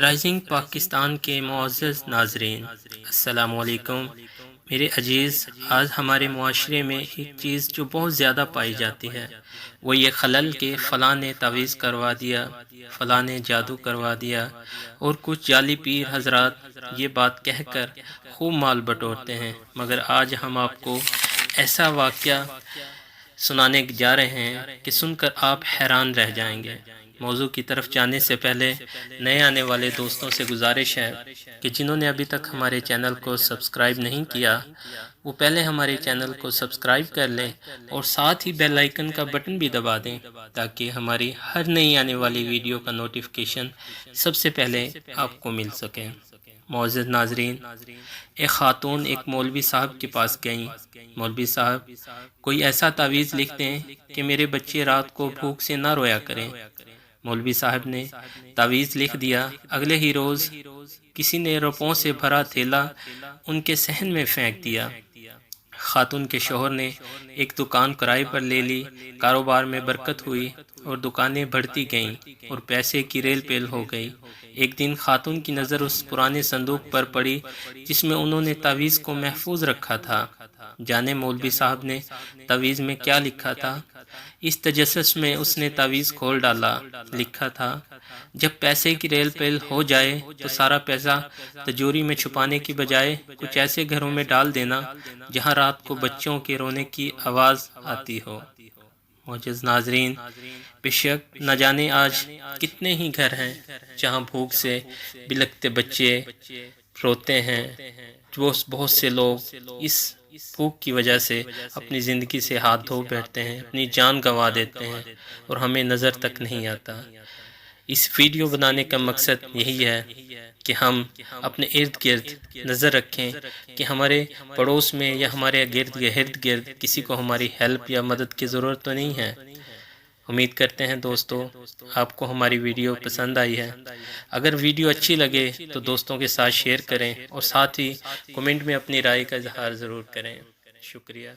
Rising Pakistan کے معزز ناظرین، السلام علیکم۔ میرے عزیز، آج ہمارے معاشرے میں ایک چیز جو بہت زیادہ پائی جاتی ہے وہ یہ خلل کہ فلاں نے تعویذ کروا دیا، فلاں نے جادو کروا دیا، اور کچھ جعلی پیر حضرات یہ بات کہہ کر خوب مال بٹورتے ہیں۔ مگر آج ہم آپ کو ایسا واقعہ سنانے جا رہے ہیں کہ سن کر آپ حیران رہ جائیں گے۔ موضوع کی طرف جانے سے پہلے نئے آنے والے دوستوں سے گزارش ہے کہ جنہوں نے ابھی تک ہمارے چینل کو سبسکرائب نہیں کیا وہ پہلے ہمارے چینل کو سبسکرائب کر لیں اور ساتھ ہی بیل آئیکن کا بٹن بھی دبا دیں تاکہ ہماری ہر نئی آنے والی ویڈیو کا نوٹیفیکیشن سب سے پہلے آپ کو مل سکے۔ معزز ناظرین، ایک خاتون ایک مولوی صاحب کے پاس گئیں۔ مولوی صاحب، کوئی ایسا تعویذ لکھ دیں کہ میرے بچے رات کو بھوک سے نہ رویا کریں۔ مولوی صاحب نے تعویذ لکھ دیا۔ اگلے ہی روز کسی نے روپوں سے بھرا تھیلا ان کے صحن میں پھینک دیا۔ خاتون کے شوہر نے ایک دکان کرائے پر لے لی، کاروبار میں برکت ہوئی اور دکانیں بڑھتی گئیں اور پیسے کی ریل پیل ہو گئی۔ ایک دن خاتون کی نظر اس پرانے صندوق پر پڑی جس میں انہوں نے تعویذ کو محفوظ رکھا تھا۔ جانے مولوی صاحب نے تعویذ میں کیا لکھا تھا؟ اس تجسس میں اس نے تعویذ کھول ڈالا۔ لکھا تھا، جب پیسے کی ریل پیل ہو جائے تو سارا پیسہ تجوری میں چھپانے کی بجائے کچھ ایسے گھروں میں ڈال دینا جہاں رات کو بچوں کے رونے کی آواز آتی ہو۔ معزز ناظرین، بے شک نہ جانے آج کتنے ہی گھر ہیں جہاں بھوک سے بلکتے بچے روتے ہیں۔ بہت سے لوگ اس بھوک کی وجہ سے اپنی زندگی سے ہاتھ دھو بیٹھتے ہیں، اپنی جان گنوا دیتے ہیں اور ہمیں نظر تک نہیں آتا۔ اس ویڈیو بنانے کا مقصد یہی ہے کہ ہم اپنے ارد گرد نظر رکھیں کہ ہمارے پڑوس میں یا ہمارے ارد گرد کسی کو ہماری ہیلپ یا مدد کی ضرورت تو نہیں ہے۔ امید کرتے ہیں دوستو آپ کو ہماری ویڈیو پسند آئی ہے۔ اگر ویڈیو اچھی لگے تو دوستوں کے ساتھ شیئر کریں اور ساتھ ہی کمنٹ میں اپنی رائے کا اظہار ضرور کریں۔ شکریہ۔